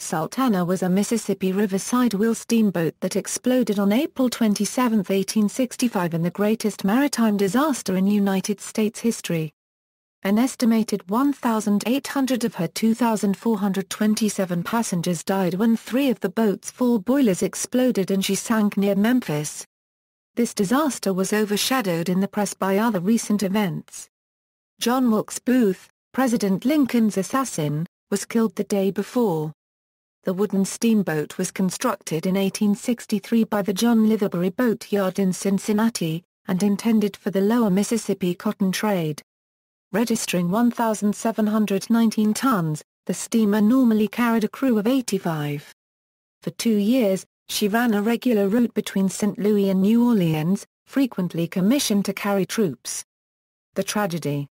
Sultana was a Mississippi Riverside wheel steamboat that exploded on April 27, 1865 in the greatest maritime disaster in United States history. An estimated 1,800 of her 2,427 passengers died when 3 of the boat's 4 boilers exploded and she sank near Memphis. This disaster was overshadowed in the press by other recent events. John Wilkes Booth, President Lincoln's assassin, was killed the day before. The wooden steamboat was constructed in 1863 by the John Litherbury Boatyard in Cincinnati, and intended for the lower Mississippi cotton trade. Registering 1,719 tons, the steamer normally carried a crew of 85. For 2 years, she ran a regular route between St. Louis and New Orleans, frequently commissioned to carry troops. The tragedy.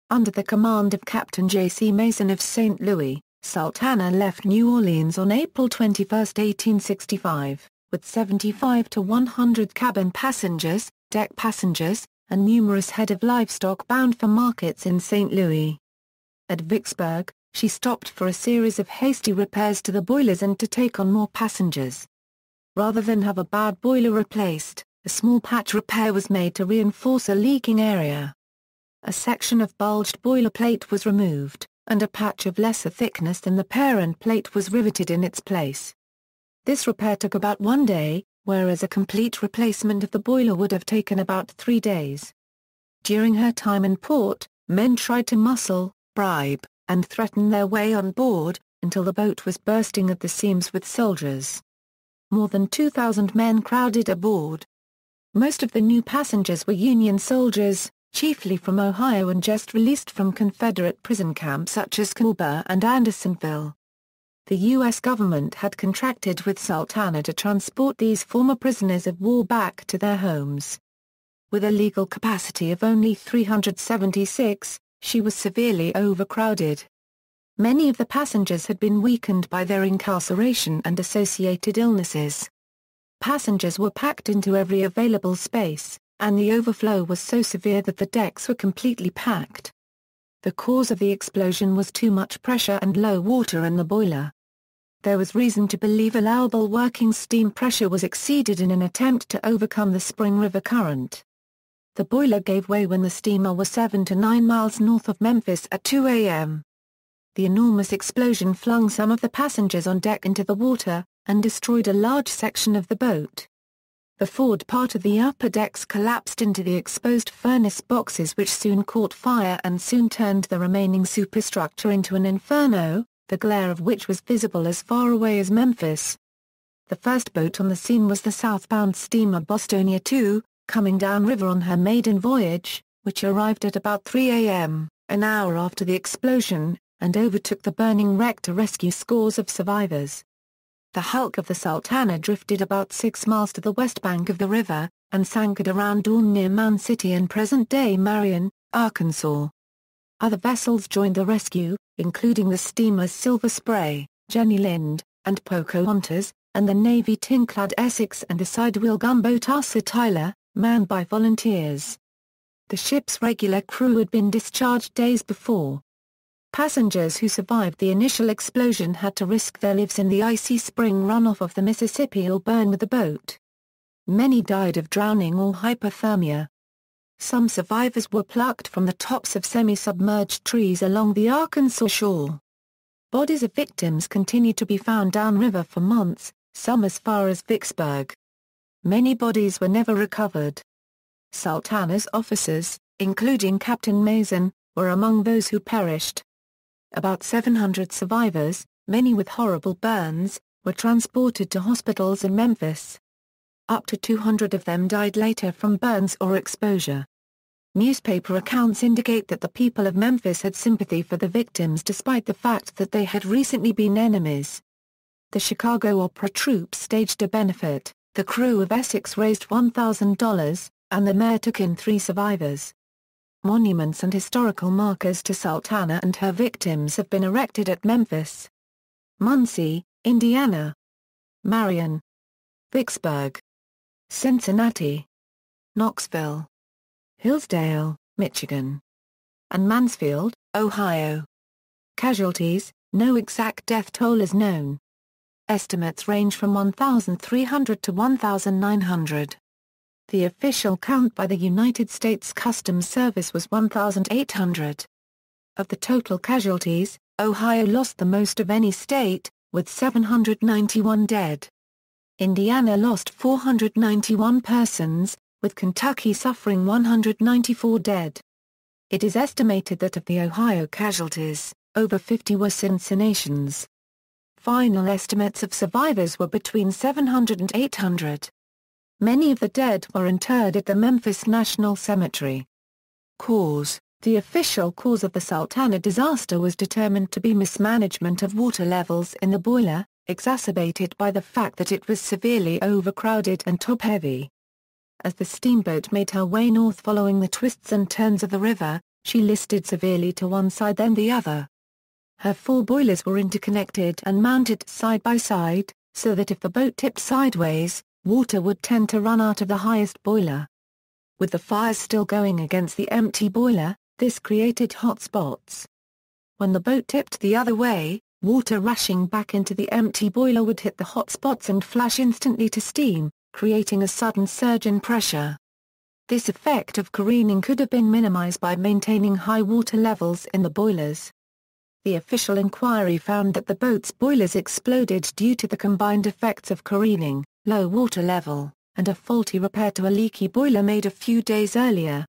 Under the command of Captain J.C. Mason of St. Louis, Sultana left New Orleans on April 21, 1865, with 75 to 100 cabin passengers, deck passengers, and numerous head of livestock bound for markets in St. Louis. At Vicksburg, she stopped for a series of hasty repairs to the boilers and to take on more passengers. Rather than have a bad boiler replaced, a small patch repair was made to reinforce a leaking area. A section of bulged boiler plate was removed, and a patch of lesser thickness than the parent plate was riveted in its place. This repair took about 1 day, whereas a complete replacement of the boiler would have taken about 3 days. During her time in port, men tried to muscle, bribe, and threaten their way on board, until the boat was bursting at the seams with soldiers. More than 2,000 men crowded aboard. Most of the new passengers were Union soldiers, chiefly from Ohio and just released from Confederate prison camps such as Culver and Andersonville. The U.S. government had contracted with Sultana to transport these former prisoners of war back to their homes. With a legal capacity of only 376, she was severely overcrowded. Many of the passengers had been weakened by their incarceration and associated illnesses. Passengers were packed into every available space, and the overflow was so severe that the decks were completely packed. The cause of the explosion was too much pressure and low water in the boiler. There was reason to believe allowable working steam pressure was exceeded in an attempt to overcome the Spring River current. The boiler gave way when the steamer was 7 to 9 miles north of Memphis at 2 a.m. The enormous explosion flung some of the passengers on deck into the water, and destroyed a large section of the boat. The forward part of the upper decks collapsed into the exposed furnace boxes which soon caught fire and soon turned the remaining superstructure into an inferno, the glare of which was visible as far away as Memphis. The first boat on the scene was the southbound steamer Bostonia II, coming downriver on her maiden voyage, which arrived at about 3 a.m., an hour after the explosion, and overtook the burning wreck to rescue scores of survivors. The hulk of the Sultana drifted about 6 miles to the west bank of the river, and sank at around dawn near Mound City in present-day Marion, Arkansas. Other vessels joined the rescue, including the steamers Silver Spray, Jenny Lind, and Pocahontas, and the Navy tin-clad Essex and the sidewheel gunboat Arthur Tyler, manned by volunteers. The ship's regular crew had been discharged days before. Passengers who survived the initial explosion had to risk their lives in the icy spring runoff of the Mississippi or burn with the boat. Many died of drowning or hypothermia. Some survivors were plucked from the tops of semi-submerged trees along the Arkansas shore. Bodies of victims continued to be found downriver for months, some as far as Vicksburg. Many bodies were never recovered. Sultana's officers, including Captain Mason, were among those who perished. About 700 survivors, many with horrible burns, were transported to hospitals in Memphis. Up to 200 of them died later from burns or exposure. Newspaper accounts indicate that the people of Memphis had sympathy for the victims despite the fact that they had recently been enemies. The Chicago Opera troupe staged a benefit, the crew of Essex raised $1,000, and the mayor took in 3 survivors. Monuments and historical markers to Sultana and her victims have been erected at Memphis, Muncie, Indiana, Marion, Vicksburg, Cincinnati, Knoxville, Hillsdale, Michigan, and Mansfield, Ohio. Casualties: no exact death toll is known, estimates range from 1,300 to 1,900. The official count by the United States Customs Service was 1,800. Of the total casualties, Ohio lost the most of any state, with 791 dead. Indiana lost 491 persons, with Kentucky suffering 194 dead. It is estimated that of the Ohio casualties, over 50 were Cincinnatians. Final estimates of survivors were between 700 and 800. Many of the dead were interred at the Memphis National Cemetery. Cause: the official cause of the Sultana disaster was determined to be mismanagement of water levels in the boiler, exacerbated by the fact that it was severely overcrowded and top-heavy. As the steamboat made her way north following the twists and turns of the river, she listed severely to one side then the other. Her 4 boilers were interconnected and mounted side by side, so that if the boat tipped sideways, water would tend to run out of the highest boiler. With the fires still going against the empty boiler, this created hot spots. When the boat tipped the other way, water rushing back into the empty boiler would hit the hot spots and flash instantly to steam, creating a sudden surge in pressure. This effect of careening could have been minimized by maintaining high water levels in the boilers. The official inquiry found that the boat's boilers exploded due to the combined effects of careening, low water level, and a faulty repair to a leaky boiler made a few days earlier.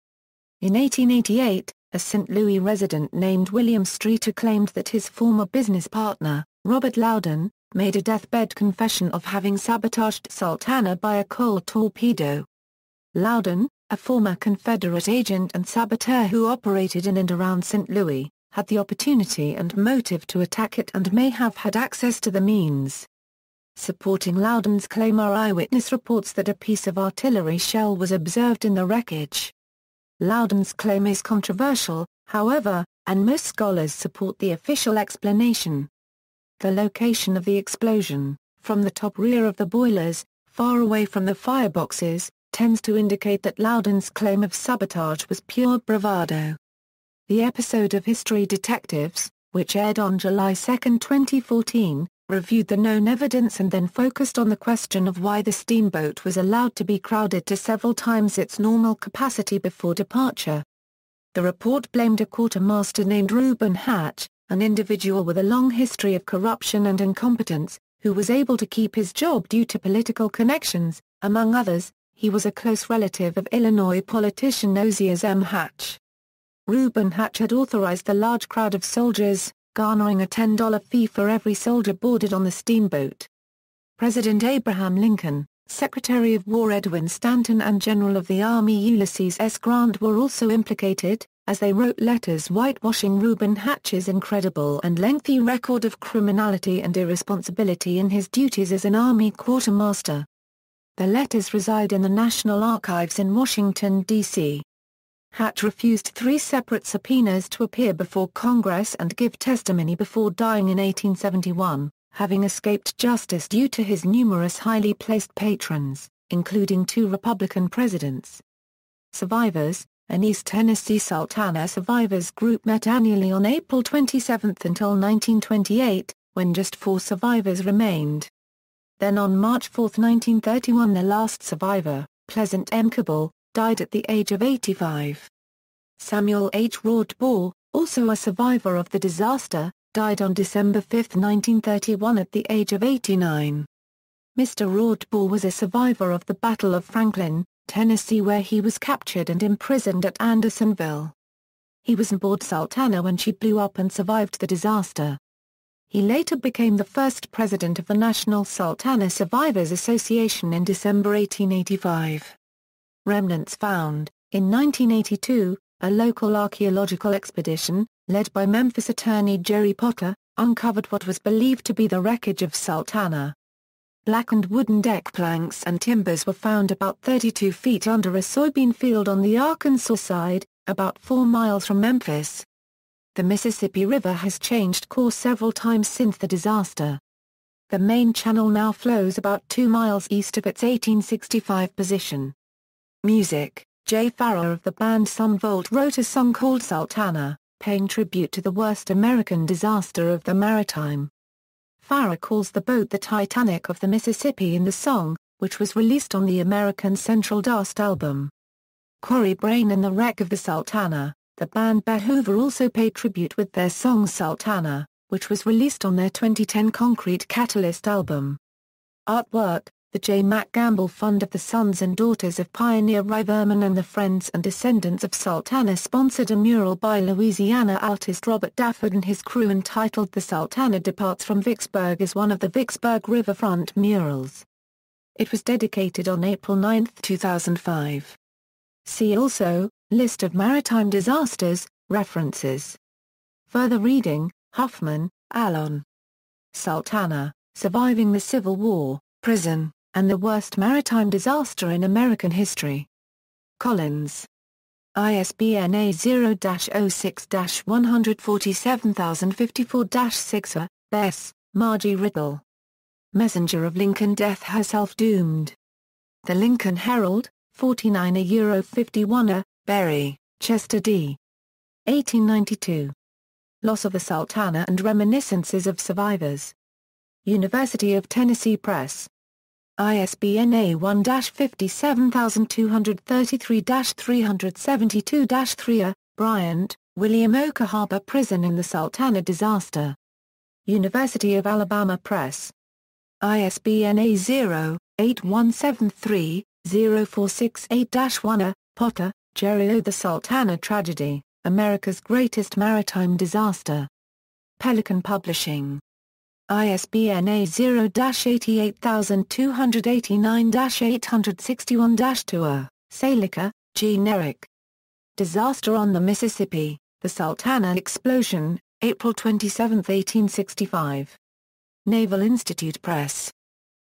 In 1888, a St. Louis resident named William Streeter claimed that his former business partner, Robert Loudon, made a deathbed confession of having sabotaged Sultana by a coal torpedo. Loudon, a former Confederate agent and saboteur who operated in and around St. Louis, had the opportunity and motive to attack it and may have had access to the means. Supporting Loudon's claim are eyewitness reports that a piece of artillery shell was observed in the wreckage. Loudon's claim is controversial, however, and most scholars support the official explanation. The location of the explosion, from the top rear of the boilers, far away from the fireboxes, tends to indicate that Loudon's claim of sabotage was pure bravado. The episode of History Detectives, which aired on July 2, 2014, reviewed the known evidence and then focused on the question of why the steamboat was allowed to be crowded to several times its normal capacity before departure. The report blamed a quartermaster named Reuben Hatch, an individual with a long history of corruption and incompetence, who was able to keep his job due to political connections. Among others, he was a close relative of Illinois politician Ozias M. Hatch. Reuben Hatch had authorized the large crowd of soldiers, garnering a $10 fee for every soldier boarded on the steamboat. President Abraham Lincoln, Secretary of War Edwin Stanton and General of the Army Ulysses S. Grant were also implicated, as they wrote letters whitewashing Reuben Hatch's incredible and lengthy record of criminality and irresponsibility in his duties as an Army quartermaster. The letters reside in the National Archives in Washington, D.C. Hatch refused 3 separate subpoenas to appear before Congress and give testimony before dying in 1871, having escaped justice due to his numerous highly placed patrons, including 2 Republican presidents. Survivors, an East Tennessee Sultana survivors group met annually on April 27 until 1928, when just 4 survivors remained. Then on March 4, 1931 the last survivor, Pleasant M. Cabell, died at the age of 85. Samuel H. Rodbore, also a survivor of the disaster, died on December 5, 1931 at the age of 89. Mr. Rodbore was a survivor of the Battle of Franklin, Tennessee, where he was captured and imprisoned at Andersonville. He was aboard Sultana when she blew up and survived the disaster. He later became the first president of the National Sultana Survivors Association in December 1885. Remnants Found. In 1982, a local archaeological expedition, led by Memphis attorney Jerry Potter, uncovered what was believed to be the wreckage of Sultana. Blackened wooden deck planks and timbers were found about 32 feet under a soybean field on the Arkansas side, about 4 miles from Memphis. The Mississippi River has changed course several times since the disaster. The main channel now flows about 2 miles east of its 1865 position. Music. Jay Farrar of the band Son Volt wrote a song called Sultana, paying tribute to the worst American disaster of the maritime. Farrar calls the boat the Titanic of the Mississippi in the song, which was released on the American Central Dust album. Corey Brain and the Wreck of the Sultana. The band Behoover also paid tribute with their song Sultana, which was released on their 2010 Concrete Catalyst album. Artwork. The J. Mack Gamble Fund of the Sons and Daughters of Pioneer Rivermen and the Friends and Descendants of Sultana sponsored a mural by Louisiana artist Robert Dafford and his crew entitled The Sultana Departs from Vicksburg as one of the Vicksburg riverfront murals. It was dedicated on April 9, 2005. See also, List of maritime disasters, references. Further reading, Huffman, Alon. Sultana, Surviving the Civil War, Prison, and the Worst Maritime Disaster in American History. Collins. ISBN A0-06-147054-6. Bess, Margie Riddle. Messenger of Lincoln Death Herself Doomed. The Lincoln Herald, 49 €51. Berry, Chester D. 1892. Loss of the Sultana and Reminiscences of Survivors. University of Tennessee Press. ISBN A1-57233-372-3. Bryant, William. Oka Harbor Prison in the Sultana Disaster. University of Alabama Press. ISBN A0-8173-0468-1. Potter, Jerry O. The Sultana Tragedy, America's Greatest Maritime Disaster. Pelican Publishing. ISBN A0-88289-861-2. Salica, Jean Eric. Disaster on the Mississippi, The Sultana Explosion, April 27, 1865. Naval Institute Press.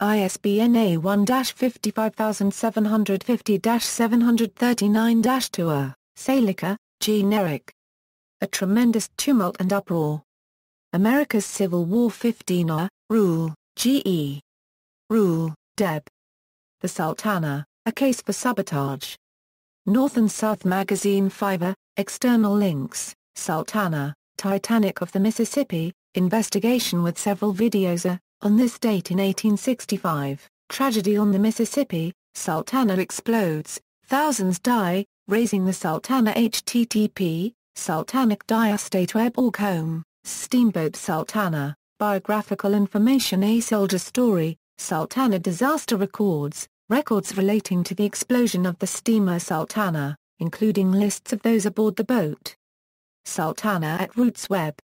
ISBN A1-55750-739-2. Salica, Jean Eric. A Tremendous Tumult and Uproar. America's Civil War 15. Rule, G.E. Rule, Deb. The Sultana, A Case for Sabotage. North and South Magazine 5. External links, Sultana, Titanic of the Mississippi, investigation with several videos. On this date in 1865, tragedy on the Mississippi, Sultana explodes, thousands die, raising the Sultana. http, sultanic-diastate.org. Home, Steamboat Sultana, biographical information. A Soldier Story, Sultana Disaster Records relating to the explosion of the steamer Sultana, including lists of those aboard the boat. Sultana at Roots Web.